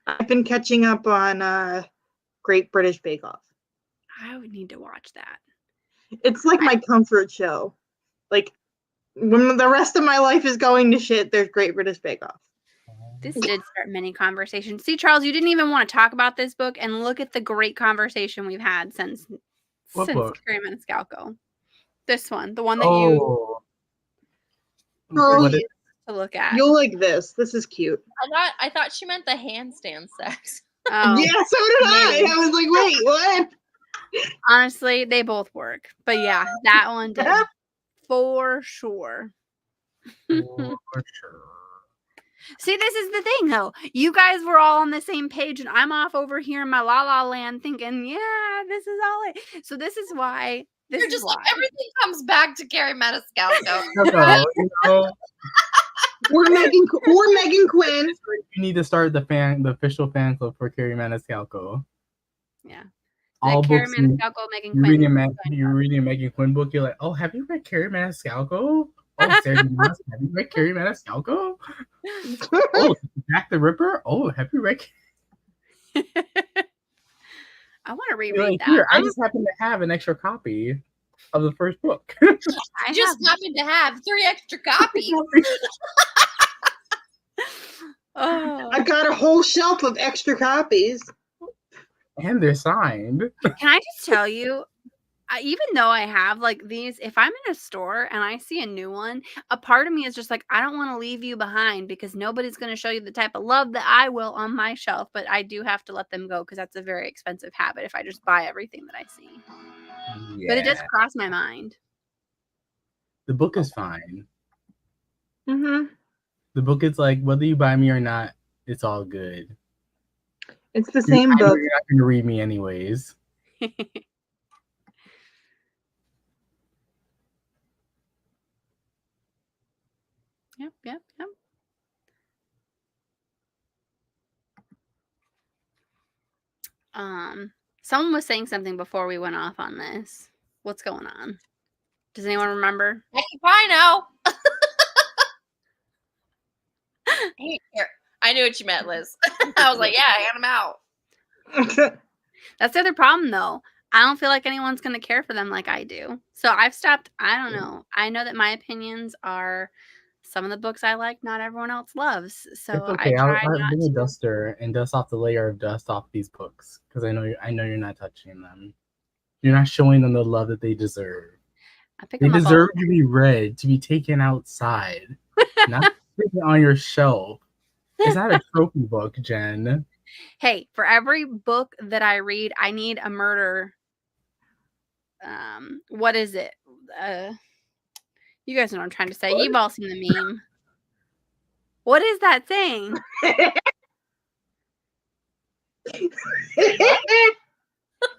I've been catching up on Great British Bake Off. I would need to watch that. It's like my comfort show. Like when the rest of my life is going to shit, there's Great British Bake Off. This did start many conversations. See, Charles, you didn't even want to talk about this book, and look at the great conversation we've had since book? Carrie Maniscalco. This one, the one that Oh. Girl, What is- to look at. you'll like this. This is cute. I thought she meant the handstand sex. Oh, Yeah, so did maybe. I was like, wait, what? Honestly, they both work. But yeah, that one did. For sure. For sure. See, this is the thing, though. You guys were all on the same page, and I'm off over here in my la la land thinking, yeah, this is all it. So this is why. You're just like, everything comes back to Carrie Maniscalco. You know, We're Megan Quinn. you need to start the official fan club for Carrie Maniscalco. Yeah. All Carrie books. Maniscalco, Megan You're Quinn. reading a Megan Quinn book. You're like, oh, have you read Carrie Maniscalco? Oh, Sarah, have you read Carrie Maniscalco? Oh, Jack the Ripper. Oh, have you read? I want to reread Like, that. here, I just happen to have an extra copy of the first book. I just happen to have 3 extra copies. Oh. I got a whole shelf of extra copies. And they're signed. Can I just tell you, even though I have like these, if I'm in a store and I see a new one, a part of me is just like, I don't want to leave you behind because nobody's going to show you the type of love that I will on my shelf. But I do have to let them go because that's a very expensive habit if I just buy everything that I see. Yeah. But it does cross my mind. The book is fine. Mm-hmm. The book is like, whether you buy me or not, it's all good. It's the same I know book. you're not going to read me anyways. Yep. Someone was saying something before we went off on this. What's going on? Does anyone remember? I know. I knew what you meant, Liz. I was like, yeah, hand them out. That's the other problem, though. I don't feel like anyone's going to care for them like I do. So I've stopped. I don't know. I know that my opinions are some of the books I like, not everyone else loves. So It's okay. I try I'll not bring a to. duster and dust off the layer of dust off these books because I know you're not touching them. You're not showing them the love that they deserve. They deserve to be read, to be taken outside, not sitting on your shelf. It's not a trophy book, Jen. Hey, for every book that I read, I need a murder. What is it? You guys know what I'm trying to say. You've all seen the meme. What is that saying?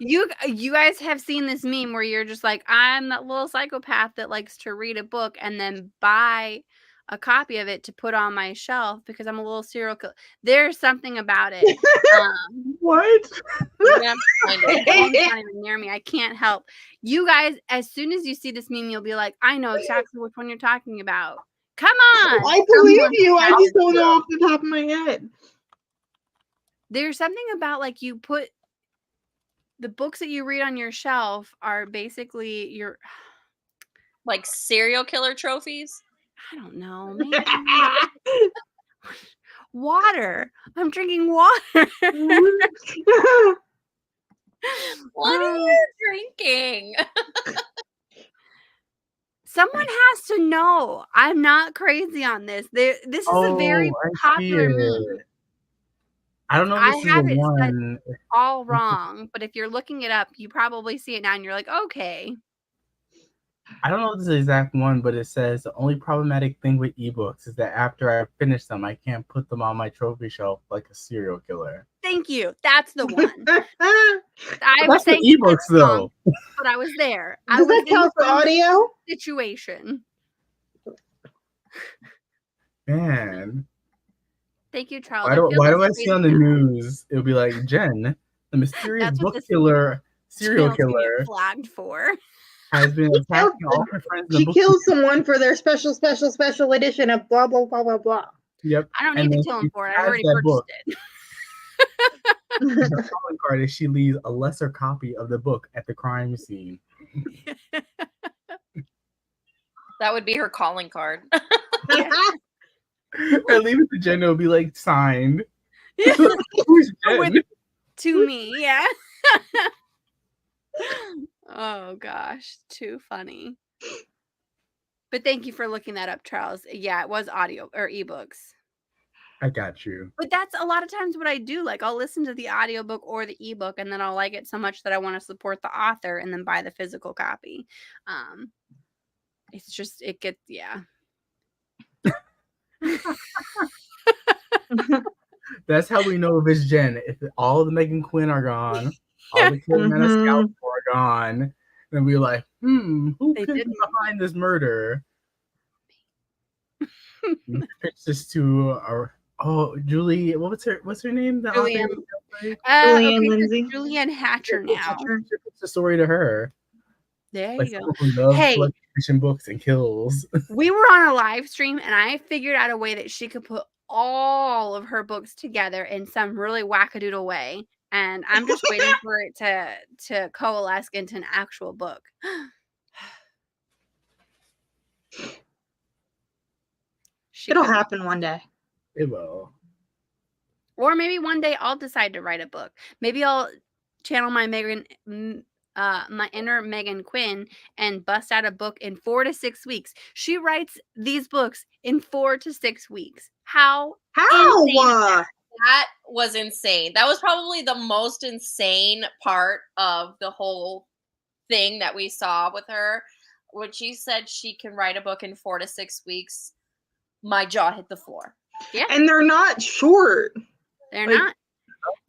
You guys have seen this meme where you're just like, I'm that little psychopath that likes to read a book and then buy a copy of it to put on my shelf because I'm a little serial killer. There's something about it. What? It's not even near me. I can't help. You guys, as soon as you see this meme, you'll be like, I know exactly which one you're talking about. Come on. I believe you. I just don't know off the top of my head. There's something about like you put the books that you read on your shelf are basically Like serial killer trophies? I don't know. Maybe. Water. I'm drinking water. What are you drinking? Someone has to know. I'm not crazy on this. This is a very popular meme. I don't know if I this is have the it said one. all wrong, but if you're looking it up, you probably see it now and you're like, okay. I don't know if this is the exact one, but it says the only problematic thing with ebooks is that after I finish them, I can't put them on my trophy shelf like a serial killer. Thank you. That's the one. That's the ebooks, though. But I was there. Does that count for audio? Situation. Man. Thank you, Charles. Why do I see on the news? It'll be like, Jen, the mysterious book killer, serial killer, flagged for. Has been attacking all her friends. She kills someone for their special edition of blah blah blah blah blah. Yep. I don't need to kill him for it. I already purchased it. Her calling card is she leaves a lesser copy of the book at the crime scene. That would be her calling card. Or leave it to Jen. It'll be like signed. Who's Jen? To me, yeah. Oh gosh, too funny. But thank you for looking that up, Charles. Yeah, it was audio or ebooks. I got you. But that's a lot of times what I do. Like I'll listen to the audiobook or the ebook and then I'll like it so much that I want to support the author and then buy the physical copy. It's just it gets That's how we know if it's Jen. If all of the Megan Quinn are gone, all the Kid Maniscalco are gone, then we're like, who could be behind this murder? Pitch this to our Julie. What's her name? Julianne. Julianne Lindsay. Julianne Hatcher now. Pitch the story to her. There like you go. Who loves fiction books and kills. We were on a live stream and I figured out a way that she could put all of her books together in some really wackadoodle way. And I'm just waiting for it to coalesce into an actual book. It'll happen one day. It will. Or maybe one day I'll decide to write a book. Maybe I'll channel my my inner Megan Quinn and bust out a book in 4 to 6 weeks. She writes these books in 4 to 6 weeks. How? That was insane. That was probably the most insane part of the whole thing that we saw with her. When she said she can write a book in 4 to 6 weeks, my jaw hit the floor. Yeah. And they're not short. They're not.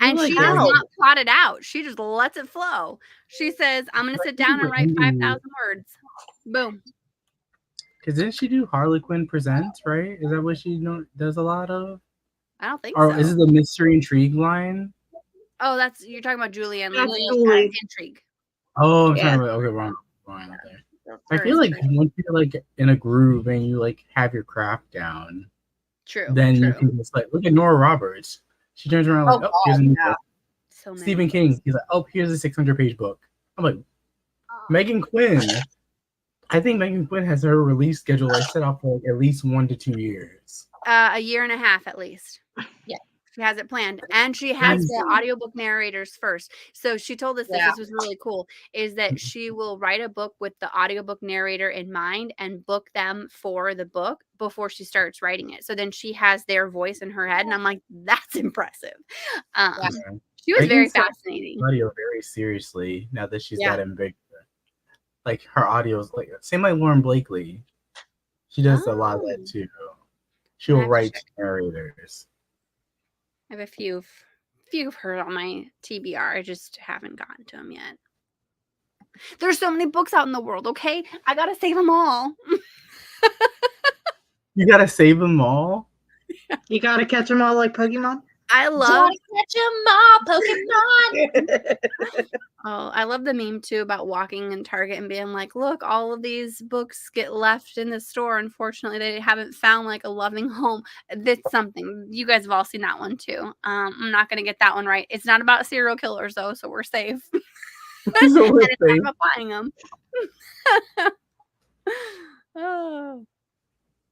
And she does not plot it out. She just lets it flow. She says, I'm going to sit down and write 5,000 words. Boom. Because didn't she do Harlequin Presents, right? Is that what she does a lot of? I don't think so. Or is it the Mystery Intrigue line? Oh, you're talking about Julianne Lindsay. Intrigue. Oh, I'm talking about, okay, wrong. Okay. I feel like once you're like in a groove and you like have your craft down, then you can just like look at Nora Roberts. She turns around like, here's a new book. Stephen King, he's like, here's a 600-page book. I'm like, Megan Quinn. I think Megan Quinn has her release schedule like set off for like at least 1 to 2 years. A year and a half at least. Yeah. She has it planned. And she has the audiobook narrators first. So she told us this was really cool, is that she will write a book with the audiobook narrator in mind and book them for the book before she starts writing it. So then she has their voice in her head. And I'm like, that's impressive. She was very fascinating. Audio very seriously now that she's gotten big. Like her audio is like same like Lauren Blakely. She does a lot of that too. She'll write narrators. I have a few of her on my TBR. I just haven't gotten to them yet. There's so many books out in the world, okay? I gotta save them all. You gotta save them all? You gotta catch them all like Pokemon? I love catch 'em all, Pokemon. I love the meme too about walking in Target and being like, look, all of these books get left in the store. Unfortunately, they haven't found like a loving home. That's something. You guys have all seen that one too. I'm not gonna get that one right. It's not about serial killers though, so we're safe. So we're and it's not about buying them. Oh.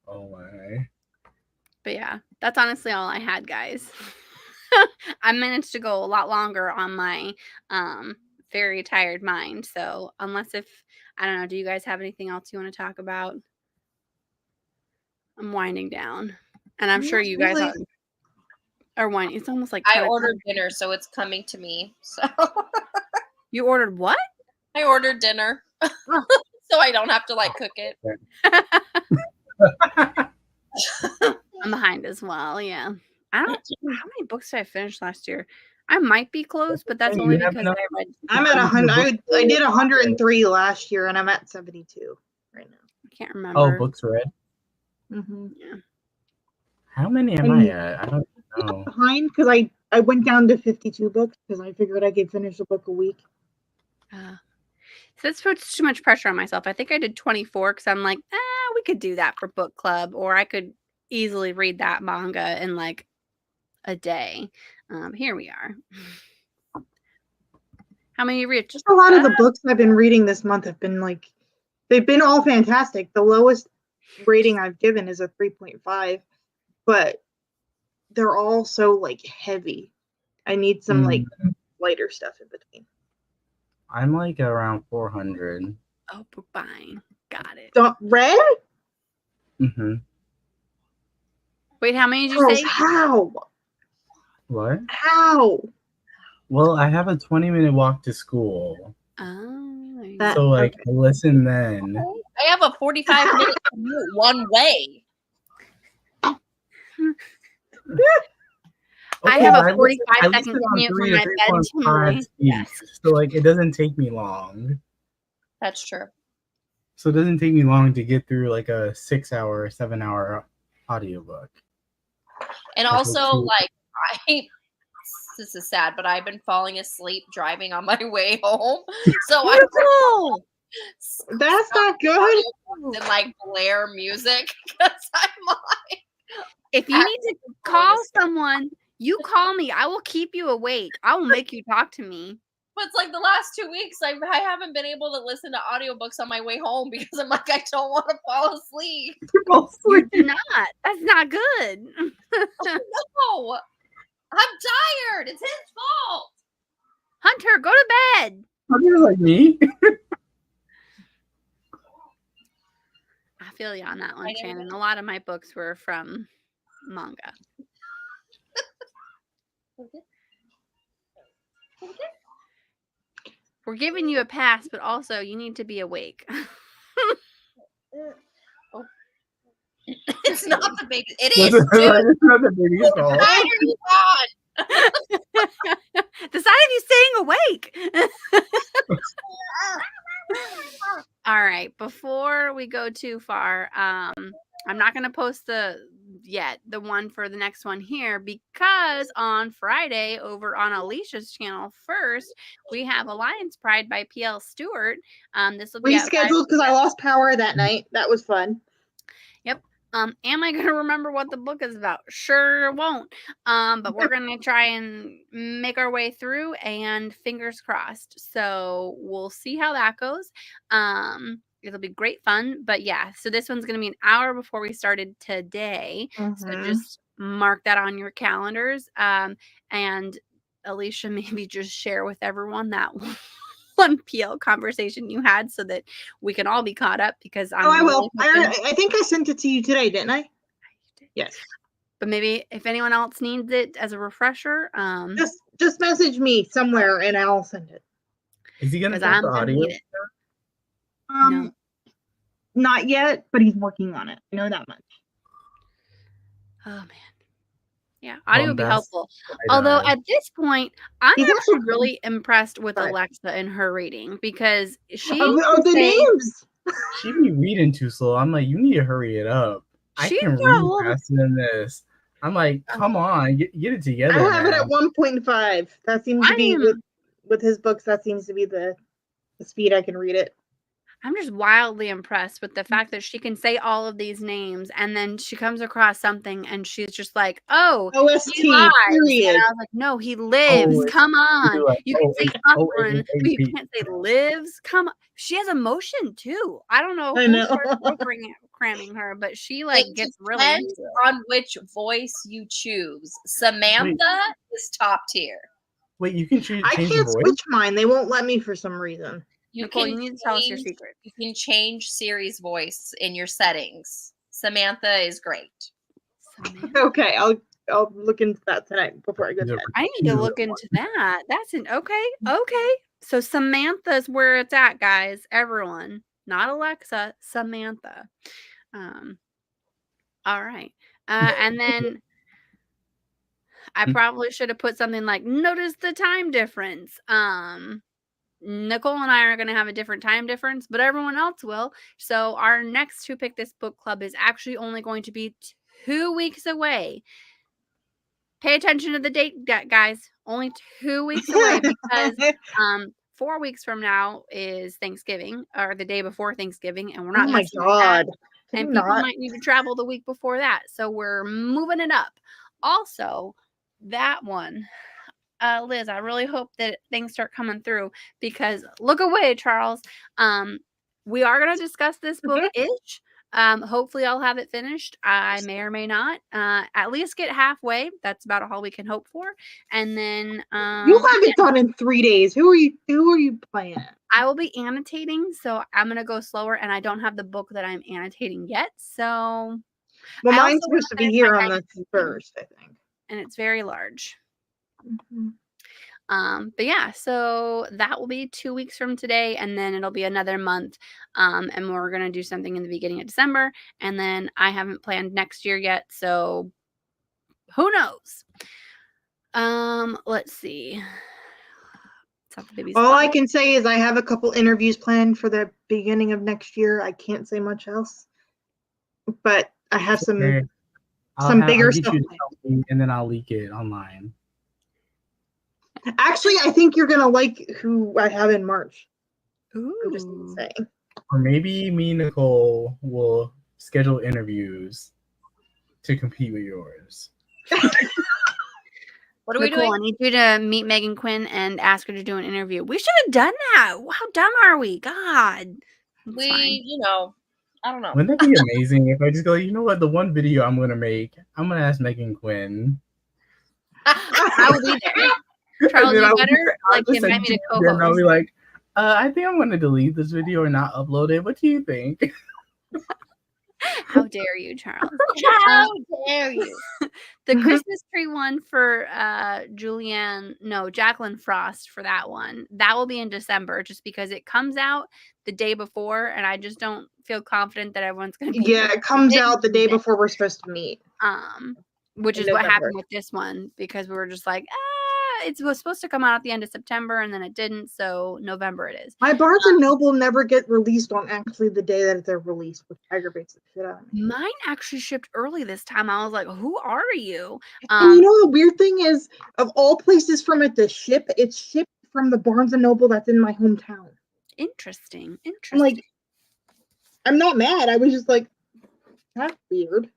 Oh my. But yeah, that's honestly all I had, guys. I managed to go a lot longer on my very tired mind. So unless if I don't know, do you guys have anything else you want to talk about? I'm winding down, and I'm sure you guys are winding. It's almost like I ordered dinner, so it's coming to me. So you ordered what? I ordered dinner, so I don't have to like cook it. I'm behind as well. Yeah, I don't. How many books did I finish last year? I might be close, but that's only because I read. I'm at 100. I did 103 last year, and I'm at 72 right now. I can't remember. Oh, books read. Mm-hmm. Yeah. How many am I at? I don't know. Behind because I went down to 52 books because I figured I could finish a book a week. So this puts too much pressure on myself. I think I did 24 because I'm like, we could do that for book club, or I could easily read that manga in like a day. Here we are. How many you read? Just a lot of the books I've been reading this month have been like, they've been all fantastic. The lowest rating I've given is a 3.5, but they're all so like heavy. I need some like lighter stuff in between. I'm like around 400. Oh, book buying. Got it. Red? Mm-hmm. Wait, how many did you say? How? What? How? Well, I have a 20-minute walk to school. Oh. So, like, listen then. I have a 45-minute commute one way. I have a 45-second commute from my bed to my desk. So, like, it doesn't take me long. That's true. So it doesn't take me long to get through, like, a 6-hour, 7-hour audiobook. And also, like, this is sad, but I've been falling asleep driving on my way home. So that's not good. And like blare music because I'm like, if you need to call someone, you call me. I will keep you awake. I will make you talk to me. But it's like the last 2 weeks, I haven't been able to listen to audiobooks on my way home because I'm like, I don't want to fall asleep. You do not. That's not good. No. I'm tired. It's his fault. Hunter, go to bed. Hunter's like me. I feel you on that one, Shannon. A lot of my books were from manga. We're giving you a pass, but also you need to be awake. It's not the baby. It is. It's not the baby's fault. Why are you on? The sign of you staying awake. All right. Before we go too far, I'm not going to post the one for the next one here because on Friday over on Alicia's channel first, we have Alliance Pride by P.L. Stewart. This will be rescheduled because I lost power that night. That was fun. Yep. Am I going to remember what the book is about? Sure won't. But we're going to try and make our way through and fingers crossed. So we'll see how that goes. It'll be great fun. But yeah, so this one's going to be an hour before we started today. So just mark that on your calendars. And Alicia, maybe just share with everyone that one PL conversation you had so that we can all be caught up because I will. I think I sent it to you today, didn't I? Yes. But maybe if anyone else needs it as a refresher, just message me somewhere and I'll send it. Is he gonna put the audio? No. Not yet, but he's working on it. I know that much. Oh man. Yeah, audio would be helpful. Although at this point, I'm actually really impressed with Alexa and her reading because she the names. She be reading too slow. I'm like, you need to hurry it up. I can read faster than this. I'm like, come on, get it together. I have it at 1.5. That seems to be with his books. That seems to be the speed I can read it. I'm just wildly impressed with the fact that she can say all of these names and then she comes across something and she's just like, oh, OST, he lives. period. And I was like, no, he lives. it's Come on. like, You can say Catherine, but you 08, can't say lives. Come on. She has emotion too. I don't know I who know. started cramming her, but she It gets really into depends it. on which voice you choose. Samantha is top tier. Wait, you can change I the can't voice? switch mine. They won't let me for some reason. Nicole, you need to tell us your secret. You can change Siri's voice in your settings. Samantha is great. Samantha. Okay, I'll look into that tonight before I go to bed. I need to look into that. That's okay. So Samantha's where it's at, guys. Everyone, not Alexa, Samantha. All right. And then I probably should have put something like notice the time difference. Nicole and I are going to have a different time difference, but everyone else will. So our next Who Picked This Book Club is actually only going to be 2 weeks away. Pay attention to the date, guys. Only 2 weeks away because 4 weeks from now is Thanksgiving or the day before Thanksgiving, and we're not. Oh my messing with god! that. And people might need to travel the week before that, so we're moving it up. Also, that one, Liz, I really hope that things start coming through because look away, Charles. We are going to discuss this book-ish. Hopefully I'll have it finished. I may or may not. At least get halfway. That's about all we can hope for. And then you'll have it done in 3 days. Who are you playing at? I will be annotating, so I'm gonna go slower, and I don't have the book that I'm annotating yet. So well, mine's supposed to be here on the 1st, I think. And it's very large. But yeah, so that will be 2 weeks from today, and then it'll be another month. And we're gonna do something in the beginning of December, and then I haven't planned next year yet, so who knows? Let's see. All I can say is I have a couple interviews planned for the beginning of next year. I can't say much else, but I have some bigger stuff. And then I'll leak it online. Actually, I think you're gonna like who I have in March. Ooh. I'm just saying. Or maybe me and Nicole will schedule interviews to compete with yours. What are we Nicole, doing? I need you to meet Megan Quinn and ask her to do an interview. We should have done that. How dumb are we? God. I don't know. Wouldn't that be amazing if I just go, you know what, the one video I'm going to make, I'm going to ask Megan Quinn. I will be there. Charles, you better invite me to co-host. And I'll be like, I think I'm going to delete this video and not upload it. What do you think? How dare you, Charles? How dare you? The Christmas tree one for Jacqueline Frost for that one. That will be in December just because it comes out the day before and I just don't feel confident that everyone's going to be it comes out the day before we're supposed to meet. Which is what happened with this one because we were just like, it was supposed to come out at the end of September and then it didn't, so November it is. My Barnes & Noble never get released on actually the day that they're released, which aggravates the shit out of me. Mine actually shipped early this time. I was like, who are you? And you know the weird thing is, of all places from it to ship, it's shipped from the Barnes & Noble that's in my hometown. Interesting. I'm like, I'm not mad. I was just like, that's weird.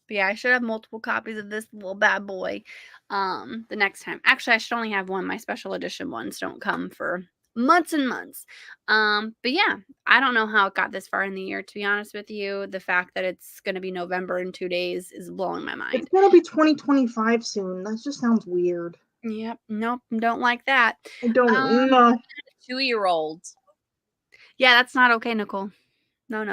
But yeah, I should have multiple copies of this little bad boy the next time. Actually, I should only have one. My special edition ones don't come for months and months. But yeah, I don't know how it got this far in the year, to be honest with you. The fact that it's going to be November in 2 days is blowing my mind. It's going to be 2025 soon. That just sounds weird. Yep. Nope. Don't like that. I don't know. 2-year-old. Yeah, that's not okay, Nicole. No.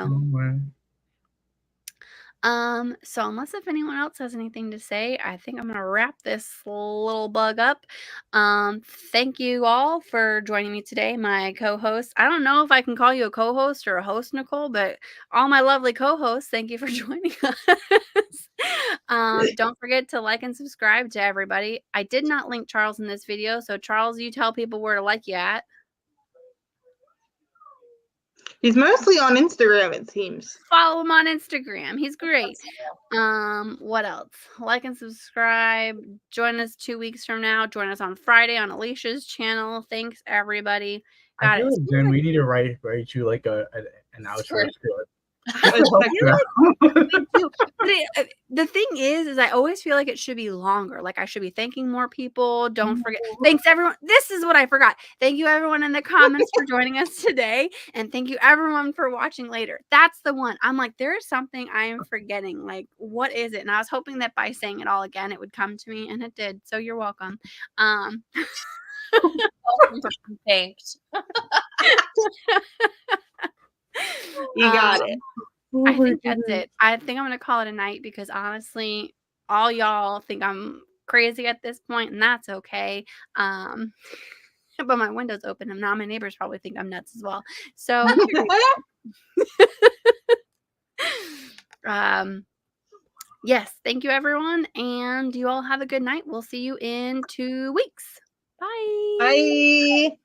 So unless if anyone else has anything to say, I think I'm gonna wrap this little bug up. Thank you all for joining me today, my co-host. I don't know if I can call you a co-host or a host, Nicole, but all my lovely co-hosts, thank you for joining us. Don't forget to like and subscribe to everybody. I did not link Charles in this video, so Charles, you tell people where to like you at. He's mostly on Instagram, it seems. Follow him on Instagram. He's great. What else? Like and subscribe. Join us 2 weeks from now. Join us on Friday on Alicia's channel. Thanks, everybody. I feel like, Jen, we need to write you like an outro script. The thing is I always feel like it should be longer. Like I should be thanking more people. Don't forget. Thanks everyone. This is what I forgot. Thank you everyone in the comments for joining us today, and thank you everyone for watching later. That's the one. I'm like, there is something I am forgetting. Like, what is it? And I was hoping that by saying it all again, it would come to me, and it did. So you're welcome. Thanked. You got it. I think that's it. I think I'm going to call it a night because honestly, all y'all think I'm crazy at this point, and that's okay. But my window's open, and now my neighbors probably think I'm nuts as well. So, yes, thank you, everyone, and you all have a good night. We'll see you in 2 weeks. Bye. Bye.